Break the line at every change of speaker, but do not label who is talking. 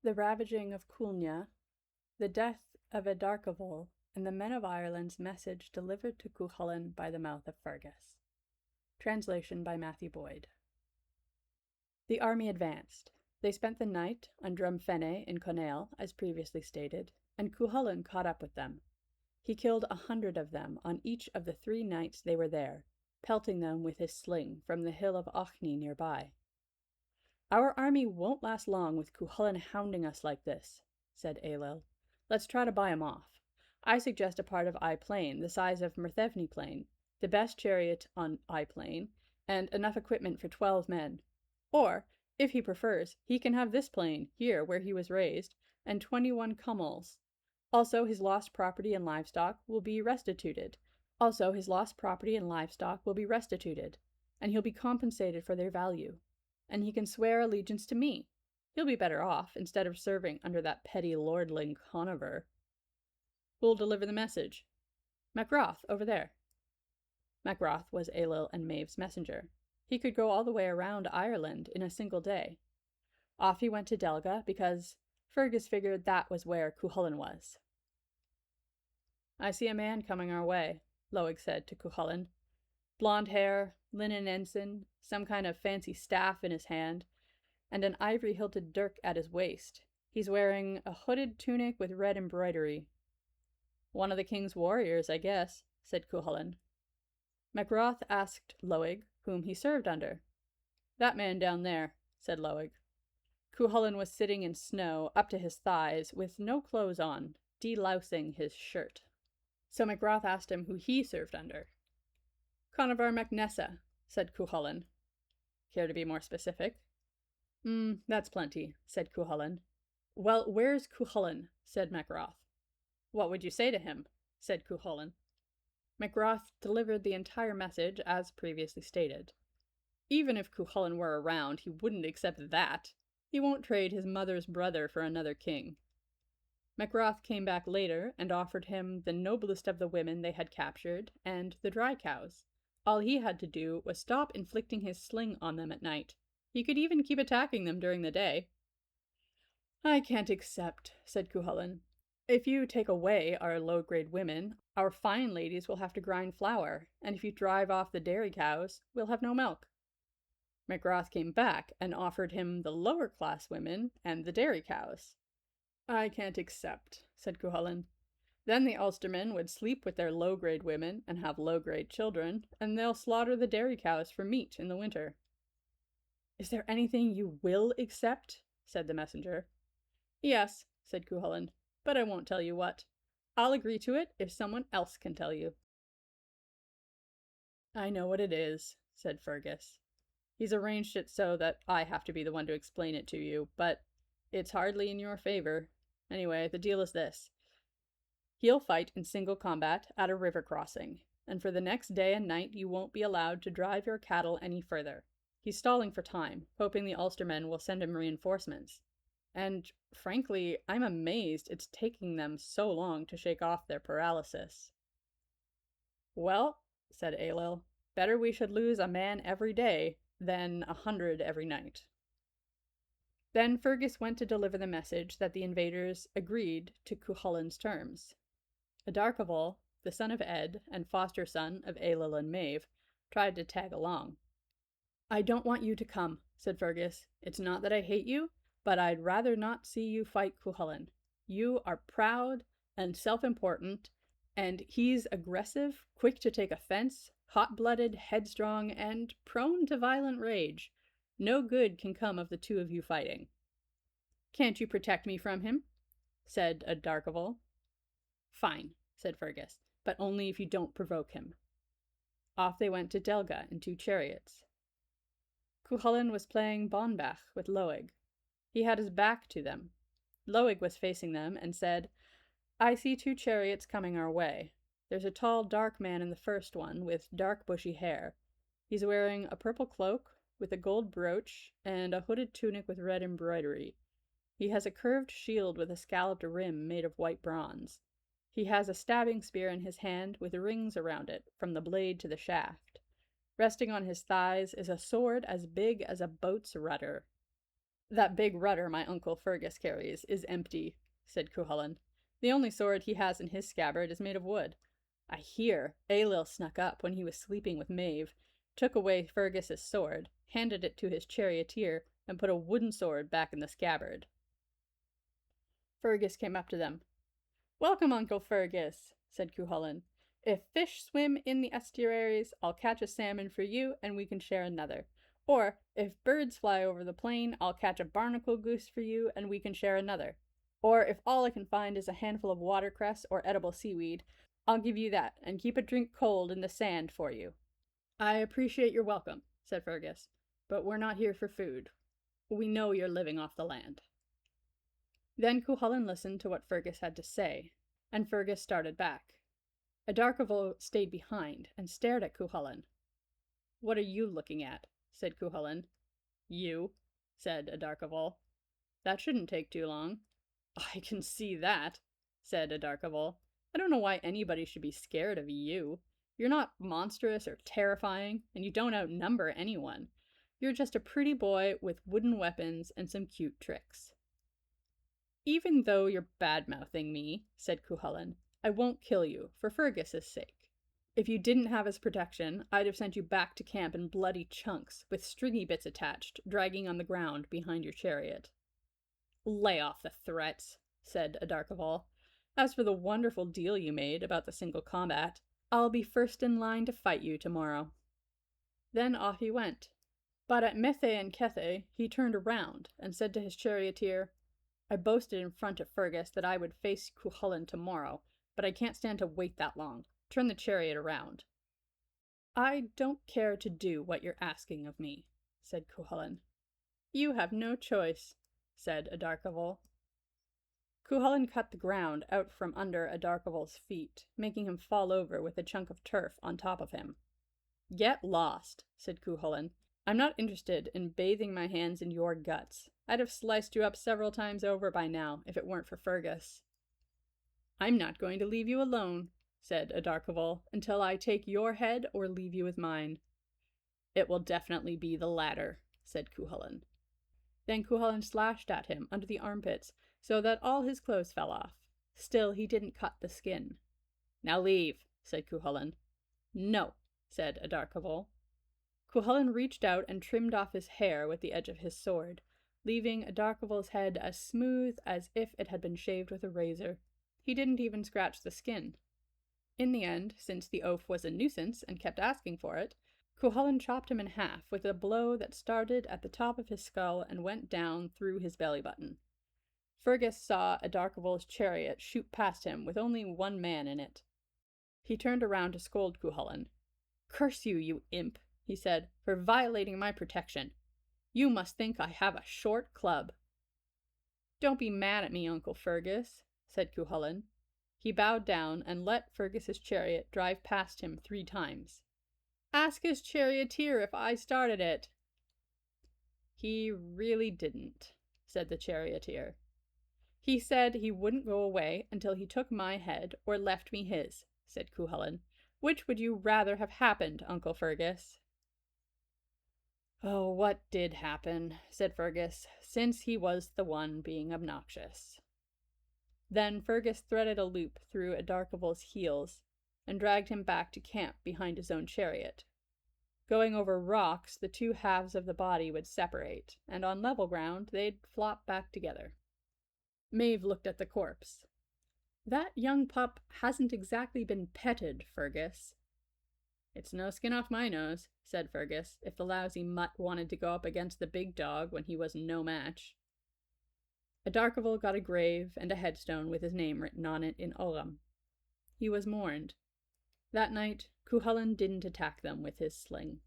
The Ravaging of Cúailnge, the death of Edarcavol, and the men of Ireland's message delivered to Cuchulainn by the mouth of Fergus. Translation by Matthew Boyd. The army advanced. They spent the night on Drumfenne in Connail, as previously stated, and Cuchulainn caught up with them. He killed 100 of them on each of the 3 nights they were there, pelting them with his sling from the hill of Ochni nearby. "Our army won't last long with Cuchulainn hounding us like this," said Ailill. "Let's try to buy him off. I suggest a part of Eye Plain the size of Merthevni Plain, the best chariot on Eye Plain, and enough equipment for 12 men. Or, if he prefers, he can have this plain, here where he was raised, and 21 cummels. Also, his lost property and livestock will be restituted, and he'll be compensated for their value. And he can swear allegiance to me. He'll be better off, instead of serving under that petty lordling Conover. Who'll deliver the message?" "Macroth, over there." Macroth was Ailill and Maeve's messenger. He could go all the way around Ireland in a single day. Off he went to Delga, because Fergus figured that was where Cuchulainn was. "I see a man coming our way," Loig said to Cuchulainn. "Blonde hair, linen ensign, some kind of fancy staff in his hand, and an ivory-hilted dirk at his waist. He's wearing a hooded tunic with red embroidery." "One of the king's warriors, I guess," said Cuchulainn. Macroth asked Loig whom he served under. "That man down there," said Loig. Cuchulainn was sitting in snow up to his thighs with no clothes on, delousing his shirt. So Macroth asked him who he served under. "Conover MacNessa," said Cuchulainn. "Care to be more specific?" That's plenty," said Cuchulainn. "Well, where's Cuchulainn?" said Macroth. "What would you say to him?" said Cuchulainn. Macroth delivered the entire message as previously stated. Even if Cuchulainn were around, he wouldn't accept that. He won't trade his mother's brother for another king. Macroth came back later and offered him the noblest of the women they had captured and the dry cows. All he had to do was stop inflicting his sling on them at night. He could even keep attacking them during the day. "I can't accept," said Cuchulainn. "If you take away our low-grade women, our fine ladies will have to grind flour, and if you drive off the dairy cows, we'll have no milk." Macroth came back and offered him the lower-class women and the dairy cows. "I can't accept," said Cuchulainn. "Then the Ulstermen would sleep with their low-grade women and have low-grade children, and they'll slaughter the dairy cows for meat in the winter." "Is there anything you will accept?" said the messenger. "Yes," said Cuchulainn, "but I won't tell you what. I'll agree to it if someone else can tell you." "I know what it is," said Fergus. "He's arranged it so that I have to be the one to explain it to you, but it's hardly in your favor. Anyway, the deal is this. He'll fight in single combat at a river crossing, and for the next day and night you won't be allowed to drive your cattle any further. He's stalling for time, hoping the Ulstermen will send him reinforcements. And, frankly, I'm amazed it's taking them so long to shake off their paralysis." "Well," said Ailill, "better we should lose a man every day than 100 every night." Then Fergus went to deliver the message that the invaders agreed to Cuchulainn's terms. Edarcavol, the son of Ed and foster son of Ailill and Maeve, tried to tag along. "I don't want you to come," said Fergus. "It's not that I hate you, but I'd rather not see you fight Cuchulainn. You are proud and self-important, and he's aggressive, quick to take offense, hot-blooded, headstrong, and prone to violent rage. No good can come of the two of you fighting." "Can't you protect me from him?" said Edarcavol. "Fine," said Fergus, "but only if you don't provoke him." Off they went to Delga in 2 chariots. Cuchulainn was playing Bonbach with Loig. He had his back to them. Loig was facing them and said, "I see 2 chariots coming our way. There's a tall, dark man in the first one with dark, bushy hair. He's wearing a purple cloak with a gold brooch and a hooded tunic with red embroidery. He has a curved shield with a scalloped rim made of white bronze. He has a stabbing spear in his hand with rings around it from the blade to the shaft. Resting on his thighs is a sword as big as a boat's rudder." That big rudder my Uncle Fergus carries is empty, said Cuchulainn. The only sword he has in his scabbard is made of wood. I hear Ailill snuck up when he was sleeping with Maeve, took away Fergus's sword, handed it to his charioteer, and put a wooden sword back in the scabbard. Fergus came up to them. Welcome, Uncle Fergus, said Cuchulainn. If fish swim in the estuaries, I'll catch a salmon for you, and we can share another. Or, if birds fly over the plain, I'll catch a barnacle goose for you, and we can share another. Or, if all I can find is a handful of watercress or edible seaweed, I'll give you that, and keep a drink cold in the sand for you. I appreciate your welcome, said Fergus, but we're not here for food. We know you're living off the land. Then Cuchulainn listened to what Fergus had to say, and Fergus started back. Adarkavol stayed behind and stared at Cuchulainn. What are you looking at? Said Cuchulainn. You, said Adarkavol. That shouldn't take too long. I can see that, said Adarkavol. I don't know why anybody should be scared of you. You're not monstrous or terrifying, and you don't outnumber anyone. You're just a pretty boy with wooden weapons and some cute tricks. Even though you're bad-mouthing me, said Cuchulainn, I won't kill you, for Fergus's sake. If you didn't have his protection, I'd have sent you back to camp in bloody chunks, with stringy bits attached, dragging on the ground behind your chariot. Lay off the threats, said Adarkavol. As for the wonderful deal you made about the single combat, I'll be first in line to fight you tomorrow. Then off he went. But at Methe and Kethe, he turned around and said to his charioteer, I boasted in front of Fergus that I would face Cuchulainn tomorrow, but I can't stand to wait that long. Turn the chariot around. I don't care to do what you're asking of me, said Cuchulainn. You have no choice, said Adarkavol. Cuchulainn cut the ground out from under Adarkavol's feet, making him fall over with a chunk of turf on top of him. Get lost, said Cuchulainn. I'm not interested in bathing my hands in your guts. I'd have sliced you up several times over by now, if it weren't for Fergus. I'm not going to leave you alone, said Adarkavol, until I take your head or leave you with mine. It will definitely be the latter, said Cuchulainn. Then Cuchulainn slashed at him under the armpits, so that all his clothes fell off. Still, he didn't cut the skin. Now leave, said Cuchulainn. No, said Adarkavol. Cuchulainn reached out and trimmed off his hair with the edge of his sword, leaving Adarkavol's head as smooth as if it had been shaved with a razor. He didn't even scratch the skin. In the end, since the oaf was a nuisance and kept asking for it, Cuchulainn chopped him in half with a blow that started at the top of his skull and went down through his belly button. Fergus saw Adarkavol's chariot shoot past him with only one man in it. He turned around to scold Cuchulainn. Curse you, you imp, he said, for violating my protection. You must think I have a short club. Don't be mad at me, Uncle Fergus, said Cuchulainn. He bowed down and let Fergus's chariot drive past him 3 times. Ask his charioteer if I started it. He really didn't, said the charioteer. He said he wouldn't go away until he took my head or left me his, said Cuchulainn. Which would you rather have happened, Uncle Fergus? Oh, what did happen, said Fergus, since he was the one being obnoxious. Then Fergus threaded a loop through Adarkavol's heels and dragged him back to camp behind his own chariot. Going over rocks, the 2 halves of the body would separate, and on level ground they'd flop back together. Maeve looked at the corpse. That young pup hasn't exactly been petted, Fergus. It's no skin off my nose, said Fergus, if the lousy mutt wanted to go up against the big dog when he was no match. Adarkavol got a grave and a headstone with his name written on it in Ogham. He was mourned. That night, Cuchulainn didn't attack them with his sling.